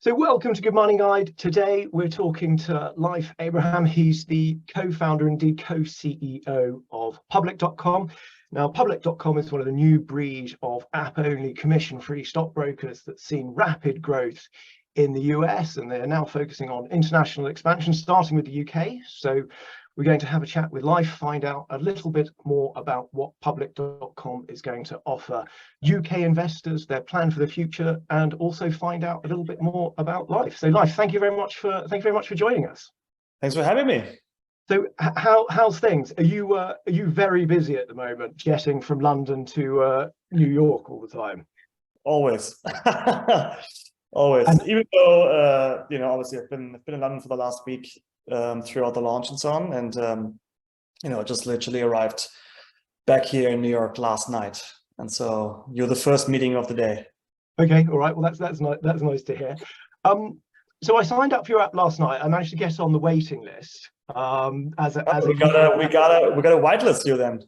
So welcome to Good Morning Guide. Today we're talking to Leif Abraham. He's the co-founder, indeed co-CEO of Public.com. Now, Public.com is one of the new breed of app-only commission-free stockbrokers that's seen rapid growth in the US, and they're now focusing on international expansion, starting with the UK. So we're going to have a chat with Leif, find out a little bit more about what Public.com is going to offer UK investors, their plan for the future, and also find out a little bit more about Leif. So Leif, thank you very much for joining us. Thanks for having me. So how's things? Are you very busy at the moment, jetting from London to New York all the time? Always. Always. Even though obviously I've been in London for the last week throughout the launch and so on, and just literally arrived back here in New York last night, and so you're the first meeting of the day. Okay, all right. Well, that's nice to hear. So I signed up for your app last night. I managed to get on the waiting list. We gotta whitelist you then.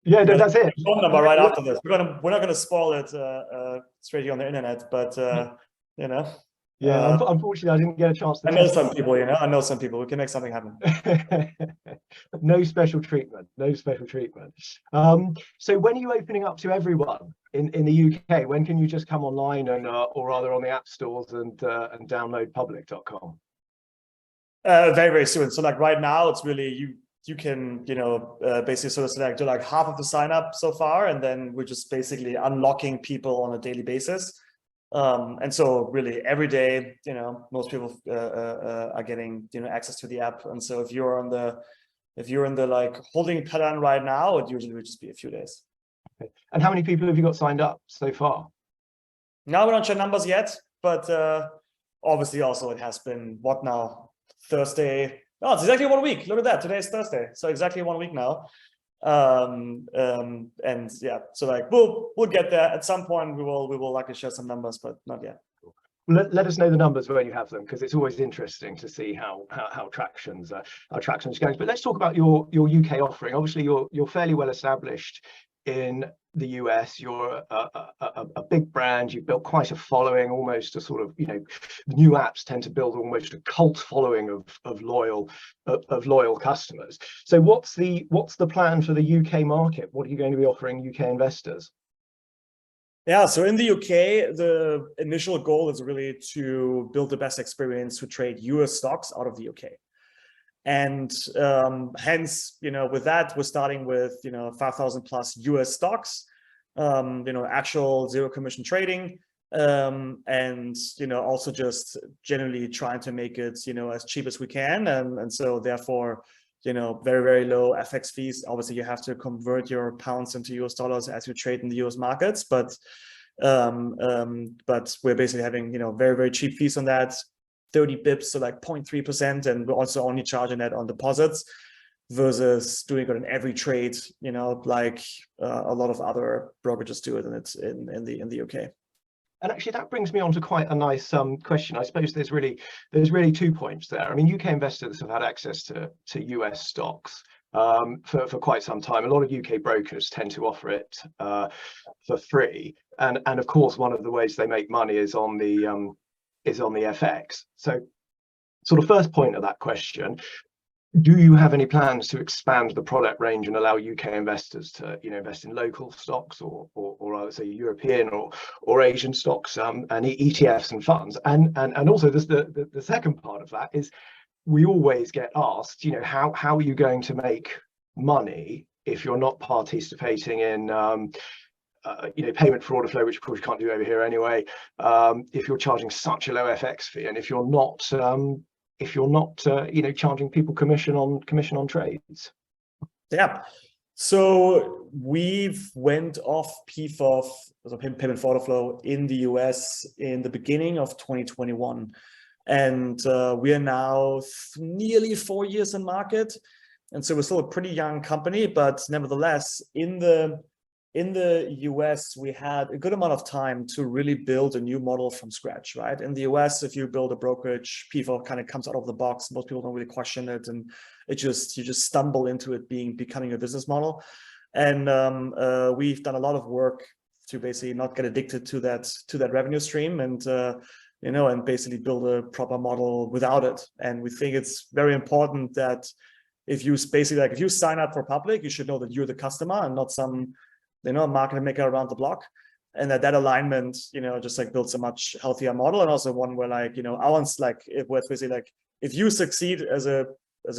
Yeah, no, that's it. Phone number right after this. We're not gonna spoil it straight here on the internet, but Yeah, unfortunately, I didn't get a chance to. I know some people, I know some people. We can make something happen. No special treatment. No special treatment. So when are you opening up to everyone in the UK? When can you just come online and or rather on the app stores and download Public.com? Very, very soon. So like right now, it's really you can basically sort of select do like half of the sign up so far, and then we're just basically unlocking people on a daily basis. And so really every day, most people are getting access to the app. And so if you're in the like holding pattern right now, it usually would just be a few days. Okay. And how many people have you got signed up so far? Now we don't share numbers yet, but obviously also it has been what now? Thursday. Oh, it's exactly 1 week. Look at that. Today is Thursday. So exactly 1 week now. And yeah, so like we'll get there at some point. We will likely share some numbers, but not yet. Let us know the numbers when you have them, because it's always interesting to see how traction's going. But let's talk about your UK offering. Obviously, you're fairly well established in the US. You're a big brand. You've built quite a following, almost a sort of new apps tend to build almost a cult following of loyal customers. So what's the plan for the UK market? What are you going to be offering UK investors? Yeah, so in the UK, the initial goal is really to build the best experience to trade US stocks out of the UK. And hence, with that, we're starting with 5,000 plus US stocks, actual zero commission trading, and also just generally trying to make it as cheap as we can, and so therefore very, very low FX fees. Obviously, you have to convert your pounds into US dollars as you trade in the US markets, but we're basically having very, very cheap fees on that. 30 bips, so like 0.3%, and we're also only charging that on deposits versus doing it on every trade, like a lot of other brokerages do it, and it's in the UK. And actually, that brings me on to quite a nice question. I suppose there's really 2 points there. I mean, UK investors have had access to US stocks for quite some time. A lot of UK brokers tend to offer it for free, and of course, one of the ways they make money is on the FX. So sort of first point of that question, do you have any plans to expand the product range and allow UK investors to invest in local stocks or I would say European or Asian stocks and ETFs and funds? And also the second part of that is, we always get asked, how are you going to make money if you're not participating in payment for order flow, which of course you can't do over here anyway, if you're charging such a low FX fee, and if you're not charging people commission on trades. Yeah, so we've went off PFOF, so payment for order flow, in the US in the beginning of 2021, and we are now nearly 4 years in market, and so we're still a pretty young company, but nevertheless in the US, we had a good amount of time to really build a new model from scratch, right? In the US, if you build a brokerage, PFOF kind of comes out of the box. Most people don't really question it, and you just stumble into it becoming a business model. And we've done a lot of work to basically not get addicted to that revenue stream, and and basically build a proper model without it. And we think it's very important that if you sign up for Public, you should know that you're the customer and not some, market maker around the block. And that alignment, just like builds a much healthier model, and also one where if you succeed as a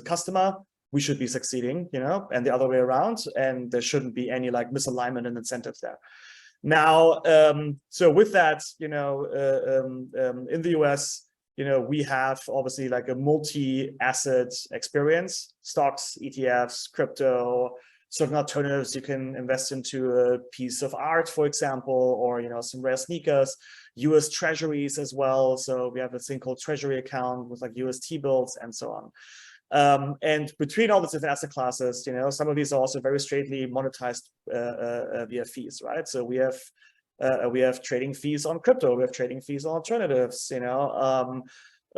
customer, we should be succeeding, and the other way around, and there shouldn't be any like misalignment and incentives there. Now, so with that, in the US, we have obviously like a multi-asset experience: stocks, ETFs, crypto, certain alternatives. You can invest into a piece of art, for example, or some rare sneakers, US treasuries as well. So we have a thing called treasury account with like US T-bills and so on. And between all these different asset classes, some of these are also very straightly monetized via fees, right? So we have trading fees on crypto, we have trading fees on alternatives,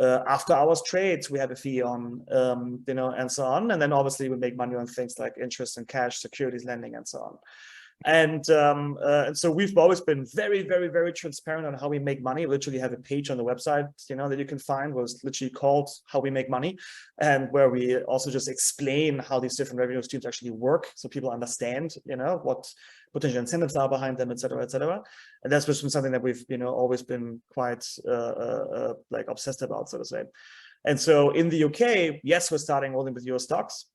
after hours trades, we have a fee on, and so on. And then obviously we make money on things like interest and cash, securities lending, and so on. And so we've always been very, very, very transparent on how we make money. We literally have a page on the website, that you can find, was literally called How We Make Money, and where we also just explain how these different revenue streams actually work, so people understand, what potential incentives are behind them, et cetera, et cetera. And that's just been something that we've, always been quite like obsessed about, so to say. And so in the UK, yes, we're starting only with US stocks.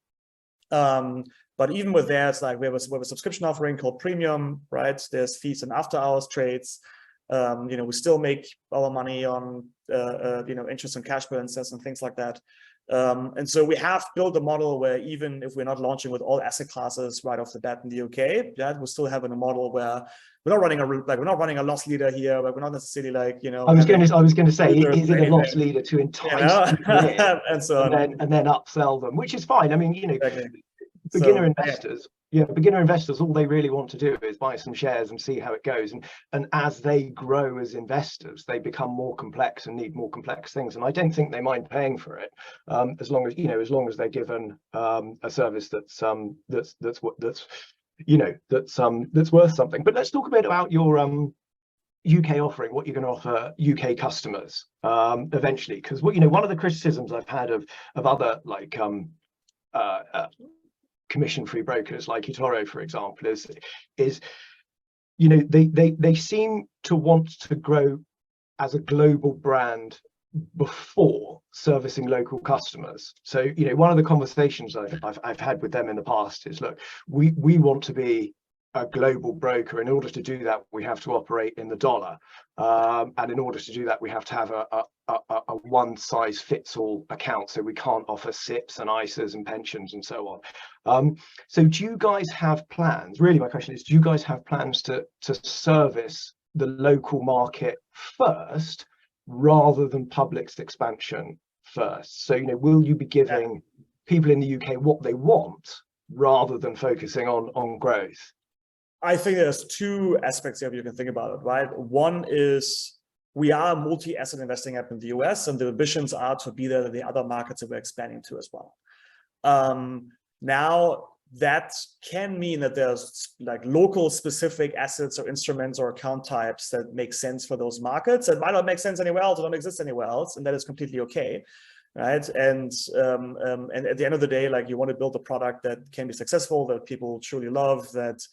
But even with that, it's like we have a subscription offering called Premium, right? There's fees and after hours trades. We still make our money on, interest and cash balances and things like that. And so we have built a model where even if we're not launching with all asset classes right off the bat in the UK, we're still having a model where we're not running a loss leader here, but we're not necessarily like, I was going to say, is it a loss leader to entice people in and so on, and then upsell them, which is fine. I mean, exactly. Beginner investors, all they really want to do is buy some shares and see how it goes. And as they grow as investors, they become more complex and need more complex things. And I don't think they mind paying for it, as long as they're given a service that's worth something. But let's talk a bit about your UK offering, what you're going to offer UK customers eventually, because one of the criticisms I've had of other like commission-free brokers like eToro, for example, is they seem to want to grow as a global brand before servicing local customers. So one of the conversations I've had with them in the past is, look, we want to be a global broker. In order to do that, we have to operate in the dollar, and in order to do that, we have to have a one-size-fits-all account. So we can't offer SIPs and ISAs and pensions and so on. So do you guys have plans? Really, my question is, do you guys have plans to service the local market first, rather than Public's expansion first? So will you be giving people in the UK what they want, rather than focusing on growth? I think there's two aspects here you can think about it, right? One is we are a multi-asset investing app in the US, and the ambitions are to be there in the other markets that we're expanding to as well. Now, that can mean that there's like local specific assets or instruments or account types that make sense for those markets. It might not make sense anywhere else, or don't exist anywhere else, and that is completely okay, right? And at the end of the day, like, you want to build a product that can be successful, that people truly love, that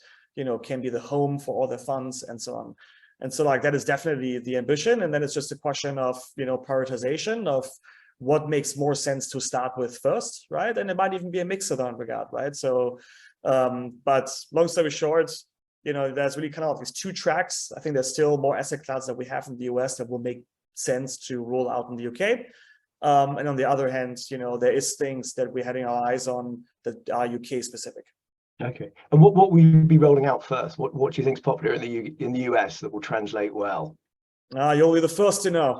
can be the home for all their funds and so on. And so like that is definitely the ambition. And then it's just a question of, prioritization of what makes more sense to start with first, right? And it might even be a mix of that regard, right? So, but long story short, there's really kind of these two tracks. I think there's still more asset classes that we have in the US that will make sense to roll out in the UK. And on the other hand, there is things that we're having our eyes on that are UK specific. Okay. And what will you be rolling out first? What do you think is popular in the US that will translate well? You'll be the first to know.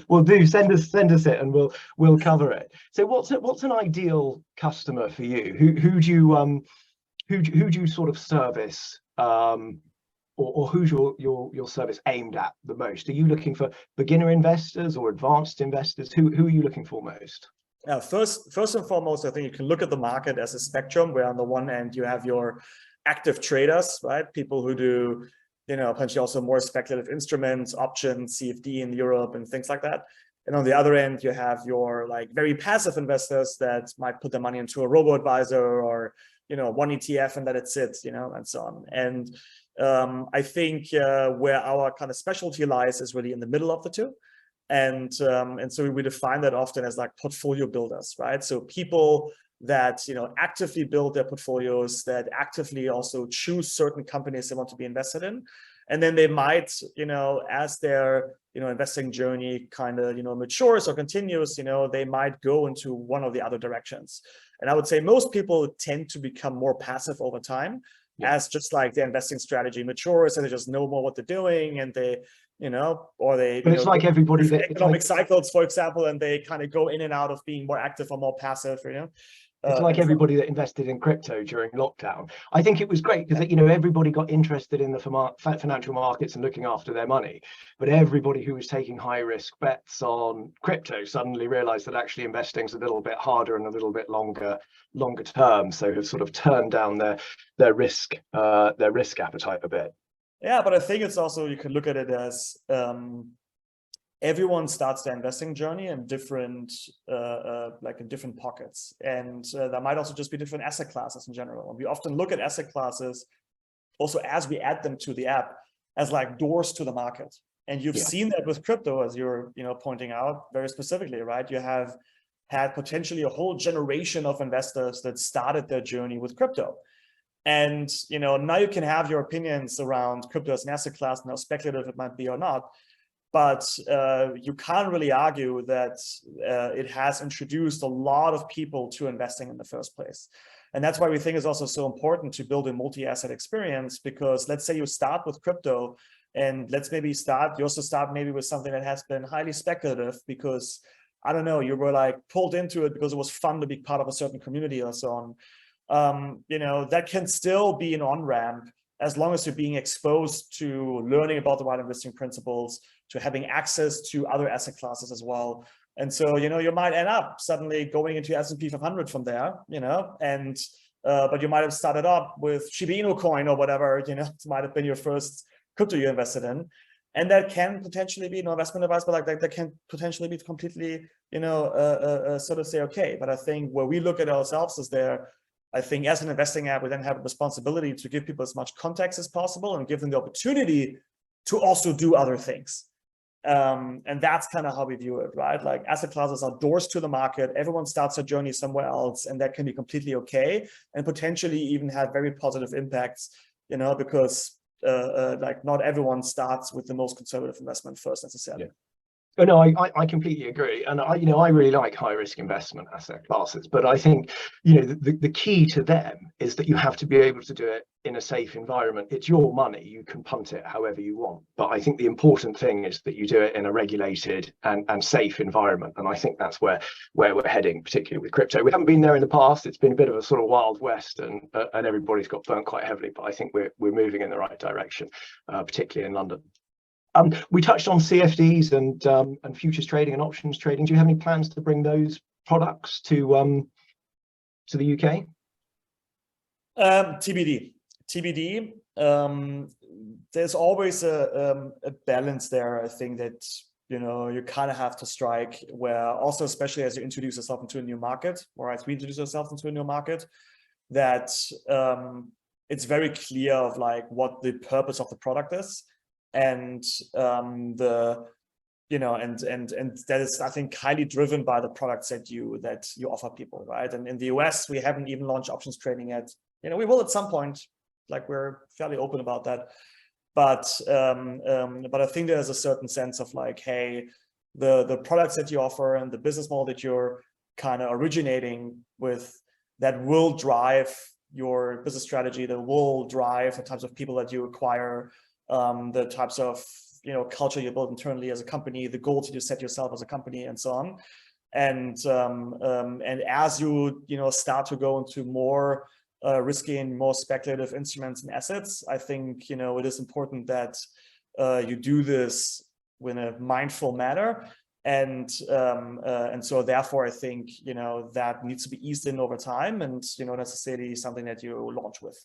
Well, send us it, and we'll cover it. So what's an ideal customer for you? Who do you sort of service, or who's your service aimed at the most? Are you looking for beginner investors or advanced investors? Who are you looking for most? First and foremost, I think you can look at the market as a spectrum, where on the one end you have your active traders, right? People who do potentially also more speculative instruments, options, CFD in Europe and things like that. And on the other end, you have your like very passive investors that might put their money into a robo-advisor or, one ETF and let it sit, and so on. And I think where our kind of specialty lies is really in the middle of the two. And so we define that often as like portfolio builders, right? So people that, actively build their portfolios, that actively also choose certain companies they want to be invested in. And then they might, as their, investing journey kind of, matures or continues, they might go into one of the other directions. And I would say most people tend to become more passive over time, as just like their investing strategy matures and they just know more what they're doing, and they, or they, but it's like everybody that economic cycles, for example, and they kind of go in and out of being more active or more passive, It's like everybody that invested in crypto during lockdown. I think it was great because, everybody got interested in the financial markets and looking after their money. But everybody who was taking high risk bets on crypto suddenly realized that actually investing is a little bit harder and a little bit longer term. So have sort of turned down their risk appetite a bit. Yeah, but I think it's also, you can look at it as everyone starts their investing journey in different, in different pockets. And there might also just be different asset classes in general. And we often look at asset classes also as we add them to the app as like doors to the market. And you've seen that with crypto, as you're, pointing out very specifically, right? You have had potentially a whole generation of investors that started their journey with crypto. And, now you can have your opinions around crypto as an asset class and how speculative it might be or not. But you can't really argue that it has introduced a lot of people to investing in the first place. And that's why we think it's also so important to build a multi-asset experience, because let's say you start with crypto, and you also start maybe with something that has been highly speculative because, I don't know, you were like pulled into it because it was fun to be part of a certain community or so on. That can still be an on-ramp as long as you're being exposed to learning about the right investing principles, to having access to other asset classes as well. And so, you might end up suddenly going into S&P 500 from there, and but you might have started up with Shiba Inu coin or whatever, it might have been your first crypto you invested in. And that can potentially be investment advice, but like that can potentially be completely, sort of say, okay. But I think where we look at ourselves is I think as an investing app, we then have a responsibility to give people as much context as possible and give them the opportunity to also do other things. And that's kind of how we view it, right? Like asset classes are doors to the market. Everyone starts their journey somewhere else, and that can be completely okay and potentially even have very positive impacts, because like not everyone starts with the most conservative investment first necessarily. Oh, no, I completely agree. And I really like high risk investment asset classes, but I think, the key to them is that you have to be able to do it in a safe environment. It's your money. You can punt it however you want. But I think the important thing is that you do it in a regulated and safe environment. And I think that's where we're heading, particularly with crypto. We haven't been there in the past. It's been a bit of a sort of wild west, and everybody's got burnt quite heavily. But I think we're moving in the right direction, particularly in London. We touched on CFDs and futures trading and options trading. Do you have any plans to bring those products to the UK? TBD. There's always a balance there. I think that you kind of have to strike, where also, especially as you introduce yourself into a new market, or as we introduce ourselves into a new market, that it's very clear of like what the purpose of the product is. And that is, I think, highly driven by the products that you offer people, right? And in the US, we haven't even launched options trading yet. We will at some point, like we're fairly open about that. But I think there's a certain sense of like, hey, the products that you offer and the business model that you're kind of originating with, that will drive your business strategy, that will drive the types of people that you acquire, the types of culture you build internally as a company, the goals that you set yourself as a company, and so on. And as you start to go into more risky and more speculative instruments and assets, I think it is important that you do this in a mindful manner. And so therefore I think that needs to be eased in over time, and necessarily something that you launch with.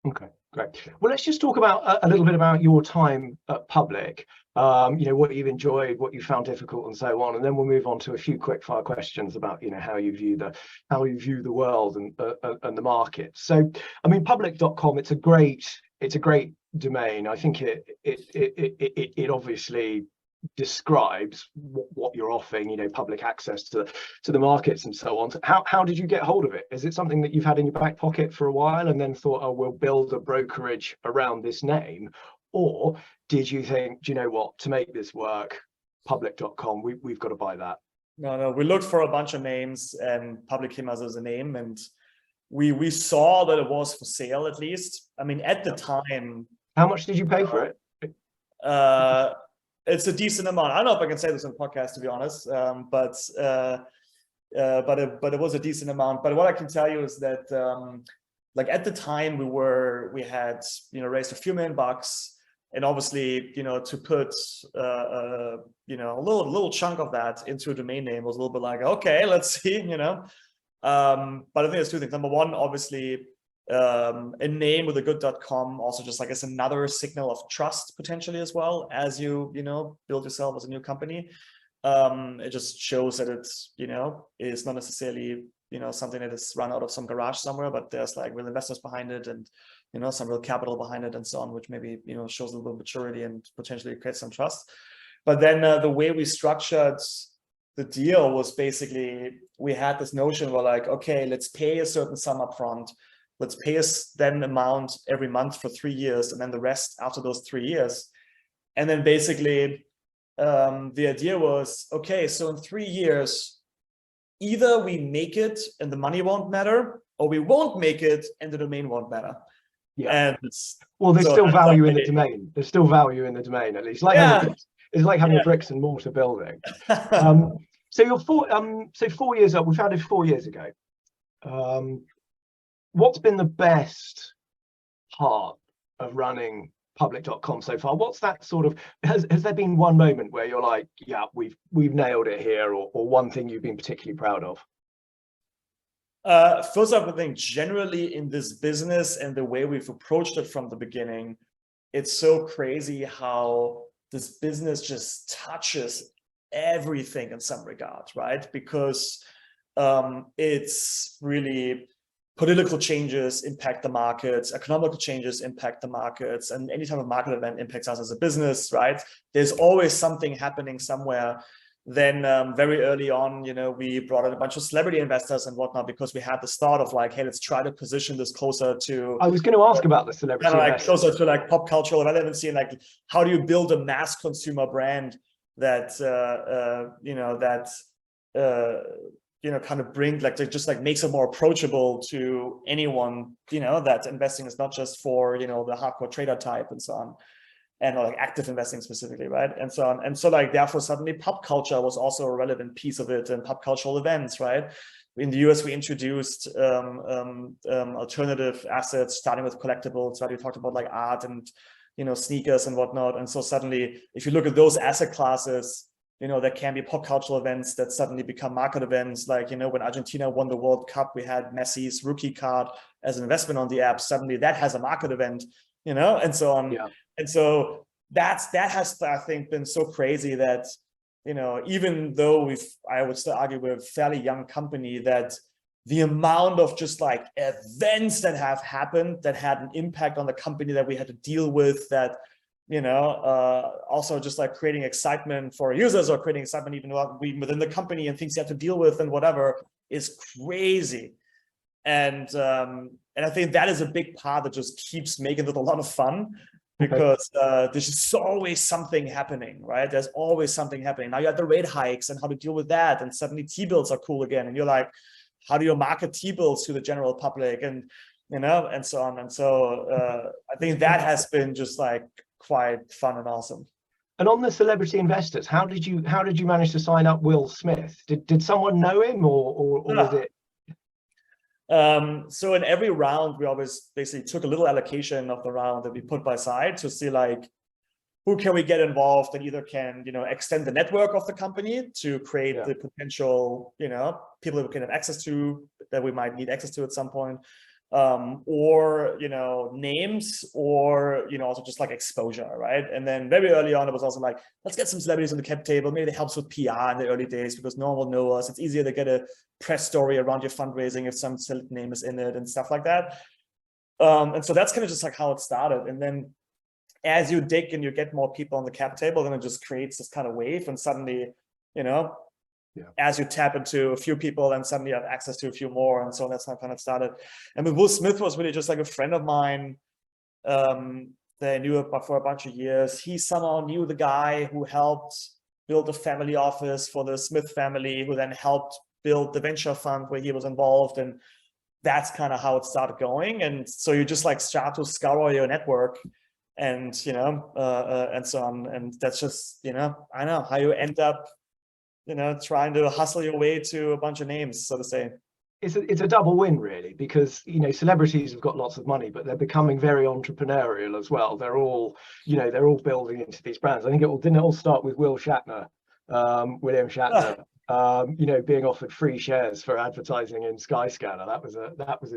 Okay, great. Well, let's just talk about a little bit about your time at Public. What you've enjoyed, what you found difficult, and so on, and then we'll move on to a few quick fire questions about how you view the world and the market. So, I mean, Public.com, it's a great domain. I think it obviously describes what you're offering, public access to the markets and so on. So how did you get hold of it? Is it something that you've had in your back pocket for a while and then thought, oh, we'll build a brokerage around this name? Or did you think, do you know what, to make this work, Public.com, we've got to buy that? No, we looked for a bunch of names and Public came as a name, and we saw that it was for sale, at least. I mean, at the time. How much did you pay for it? It's a decent amount. I don't know if I can say this on the podcast, to be honest, but it was a decent amount. But what I can tell you is that, like at the time, we had raised a few $1 million, and obviously to put a little chunk of that into a domain name was a little bit like, okay, let's see, But I think there's two things. Number one, obviously, a name with a good .com also just like as another signal of trust potentially as well, as you build yourself as a new company. It just shows that it's is not necessarily something that is run out of some garage somewhere, but there's like real investors behind it and some real capital behind it and so on, which maybe shows a little bit of maturity and potentially creates some trust. But then the way we structured the deal was basically, we had this notion where like, okay, let's pay a certain sum up front. Let's pay us then amount every month for 3 years, and then the rest after those 3 years. And then basically the idea was, okay, so in 3 years, either we make it and the money won't matter, or we won't make it and the domain won't matter. Yeah. And well, there's still value in the domain. There's still value in the domain, at least. It's like having a bricks and mortar building. So you're 4 years old. We founded 4 years ago. What's been the best part of running Public.com so far? What's that sort of, has there been one moment where you're like, yeah, we've nailed it here, or one thing you've been particularly proud of? First off, I think generally in this business and the way we've approached it from the beginning, it's so crazy how this business just touches everything in some regards, right? Because it's really political changes impact the markets, economical changes impact the markets, and any type of market event impacts us as a business, right? There's always something happening somewhere. Then very early on, we brought in a bunch of celebrity investors and whatnot, because we had the start of like, hey, let's try to position this closer to. I was going to ask about the celebrity investors. Closer to like pop cultural relevancy, and like, how do you build a mass consumer brand that kind of bring just makes it more approachable to anyone, that investing is not just for the hardcore trader type and so on, and like active investing specifically, right, and so on. And so like therefore suddenly pop culture was also a relevant piece of it, and pop cultural events, right? In the US we introduced alternative assets, starting with collectibles, right? We talked about like art and sneakers and whatnot. And so suddenly if you look at those asset classes, there can be pop cultural events that suddenly become market events. Like, when Argentina won the World Cup, we had Messi's rookie card as an investment on the app. Suddenly that has a market event, and so on. Yeah. And so that has, I think, been so crazy that, even though I would still argue we're a fairly young company, that the amount of just like events that have happened that had an impact on the company that we had to deal with, that also just like creating excitement for users, or creating excitement even within the company, and things you have to deal with and whatever, is crazy. And I think that is a big part that just keeps making it a lot of fun, because there's just always something happening, right? There's always something happening. Now you have the rate hikes and how to deal with that, and suddenly T-bills are cool again, and you're like, how do you market T-bills to the general public, and and so on. And so I think that has been just like quite fun and awesome. And on the celebrity investors, how did you manage to sign up Will Smith? Did someone know him, or was it? So in every round, we always basically took a little allocation of the round that we put by side to see like, who can we get involved that either can, extend the network of the company to create the potential, people that we can have access to, that we might need access to at some point, or names, or also just like exposure, right? And then very early on, it was also like, let's get some celebrities on the cap table. Maybe it helps with PR in the early days because no one will know us. It's easier to get a press story around your fundraising if some select name is in it and stuff like that. And so that's kind of just like how it started. And then as you dig and you get more people on the cap table, then it just creates this kind of wave, and suddenly, as you tap into a few people, then suddenly you have access to a few more. And so that's how it kind of started. And Will Smith was really just like a friend of mine that I knew for a bunch of years. He somehow knew the guy who helped build a family office for the Smith family, who then helped build the venture fund where he was involved. And that's kind of how it started going. And so you just like start to scour your network, and and so on. And that's just I know how you end up trying to hustle your way to a bunch of names, so to say. It's a double win, really, because celebrities have got lots of money, but they're becoming very entrepreneurial as well. They're all building into these brands. I think didn't it all start with William Shatner, being offered free shares for advertising in Skyscanner. That was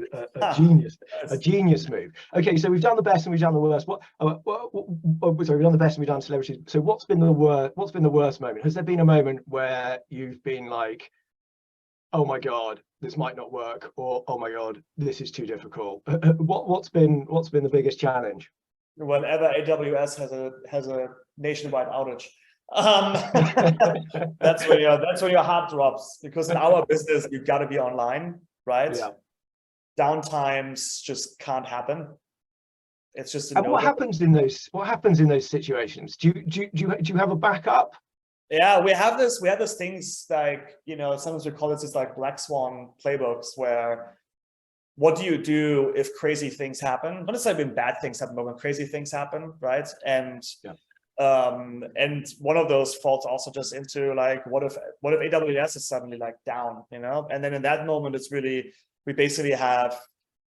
a genius move. Okay, so we've done the best and we've done the worst. We've done the best and we've done celebrities. So what's been the worst moment? Has there been a moment where you've been like, oh my God, this might not work, or oh my God, this is too difficult? What's been the biggest challenge? Whenever AWS has a nationwide outage. That's when your heart drops, because in our business you've got to be online, right? Yeah. Downtimes just can't happen. It's just and what happens in those situations? Do you have a backup? Yeah, we have these things like, sometimes we call it just like black swan playbooks, where what do you do if crazy things happen? Not necessarily when bad things happen, but when crazy things happen, right? And and one of those falls also just into like, what if AWS is suddenly like down, and then in that moment, we basically have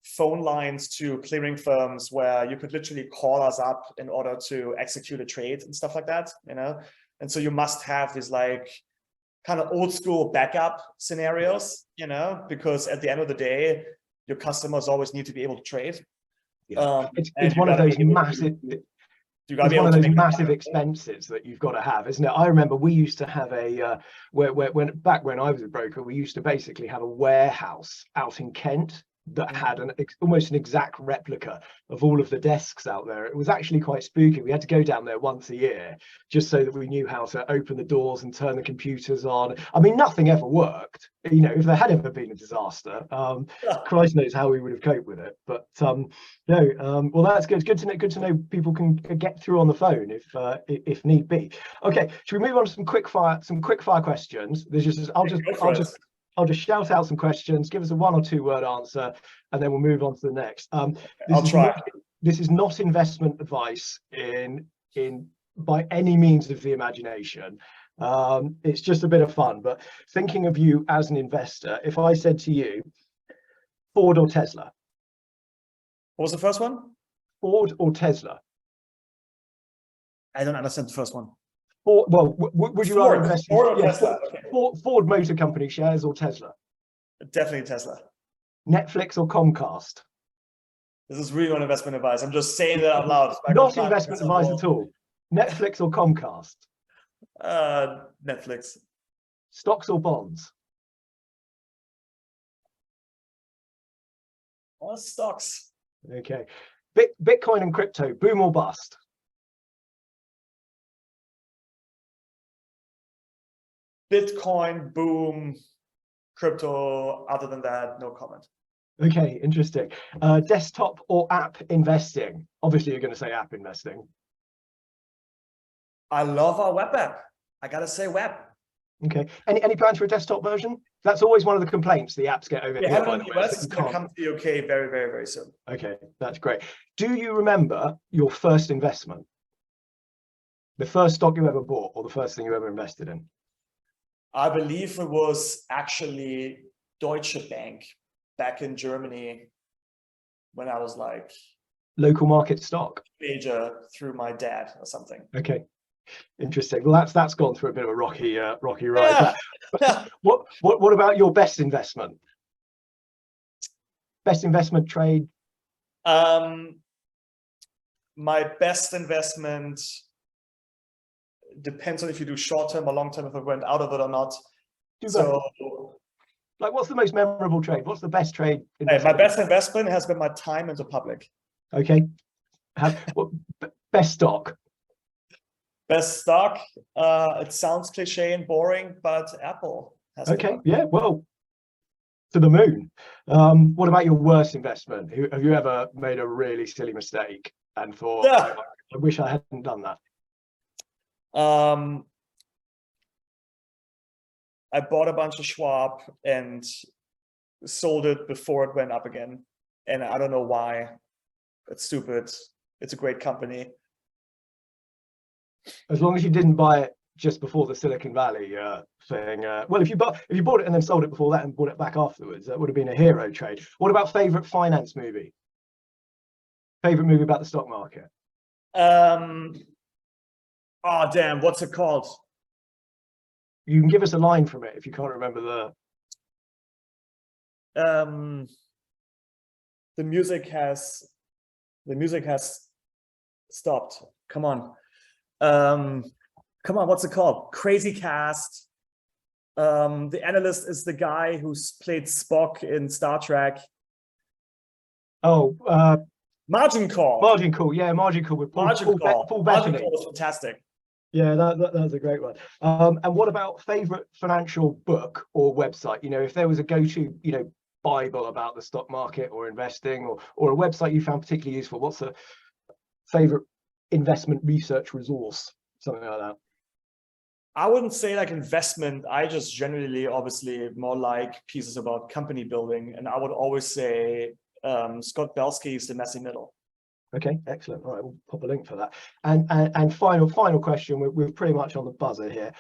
phone lines to clearing firms where you could literally call us up in order to execute a trade and stuff like that, and so you must have these like kind of old school backup scenarios, because at the end of the day, your customers always need to be able to trade. It's one of those massive expenses that you've got to have, isn't it? I remember we used to have back when I was a broker, we used to basically have a warehouse out in Kent that had almost an exact replica of all of the desks out there. It was actually quite spooky. We had to go down there once a year just so that we knew how to open the doors and turn the computers on. I mean, nothing ever worked. If there had ever been a disaster, Christ knows how we would have coped with it. But well, that's good. Good to know people can get through on the phone if need be. Okay, should we move on to some quick fire questions? I'll just shout out some questions, give us a 1 or 2 word answer, and then we'll move on to the next. I'll try. This is not investment advice by any means of the imagination. It's just a bit of fun, but thinking of you as an investor, if I said to you, Ford or Tesla? What was the first one? Ford or Tesla? I don't understand the first one. Would you rather invest in Ford or Tesla? Okay. Ford Motor Company shares or Tesla? Definitely Tesla. Netflix or Comcast? This is really not investment advice. I'm just saying that out loud. Not investment advice at all. Netflix or Comcast? Netflix. Stocks or bonds? Stocks. Okay. Bitcoin and crypto, boom or bust? Bitcoin, boom. Crypto, other than that, no comment. Okay, interesting. Desktop or app investing? Obviously, you're going to say app investing. I love our web app. I got to say web. Okay. Any plans for a desktop version? That's always one of the complaints the apps get over here. Yeah, in the US, it's going to come to the UK very, very, very soon. Okay, that's great. Do you remember your first investment? The first stock you ever bought, or the first thing you ever invested in? I believe it was actually Deutsche Bank back in Germany when I was like local market stock major through my dad or something. Okay, interesting. Well, that's gone through a bit of a rocky ride. Yeah. What about your best investment? best investment trade? My best investment depends on if you do short term or long term, if I went out of it or not. So, like, what's the most memorable trade? What's the best trade? My best investment has been my time into Public. Okay. Best stock? Best stock? It sounds cliche and boring, but Apple has okay. Yeah. Well, to the moon. What about your worst investment? Have you ever made a really silly mistake and thought, I wish I hadn't done that? I bought a bunch of Schwab and sold it before it went up again. And I don't know why. It's stupid. It's a great company. As long as you didn't buy it just before the Silicon Valley thing. Well, if you bought it and then sold it before that and bought it back afterwards, that would have been a hero trade. What about favorite finance movie? Favorite movie about the stock market? Oh, damn. What's it called? You can give us a line from it if you can't remember the music has stopped. Come on. What's it called? Crazy Cast. The analyst is the guy who's played Spock in Star Trek. Oh, Margin Call. Margin Call. Yeah, Margin Call with Paul Bettany. Margin Call was fantastic. Yeah, that was a great one. And what about favorite financial book or website? You know, if there was a go-to, you know, Bible about the stock market or investing, or a website you found particularly useful, what's a favorite investment research resource, something like that? I wouldn't say like investment. I just generally, obviously, more like pieces about company building. And I would always say Scott Belsky's The Messy Middle. Okay, excellent. All right, we'll pop a link for that. And final question. We're pretty much on the buzzer here.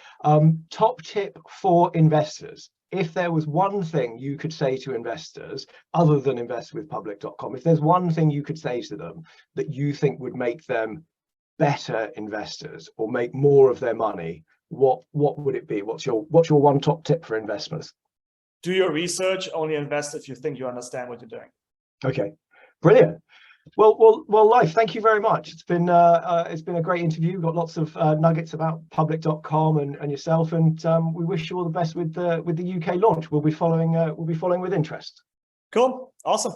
Top tip for investors. If there was one thing you could say to investors other than invest with Public.com, if there's one thing you could say to them that you think would make them better investors or make more of their money, what would it be? What's your one top tip for investors? Do your research. Only invest if you think you understand what you're doing. Okay, brilliant. Well, Leif, thank you very much. It's been a great interview. We've got lots of nuggets about Public.com and yourself, and we wish you all the best with the UK launch. We'll be following with interest. Cool, awesome.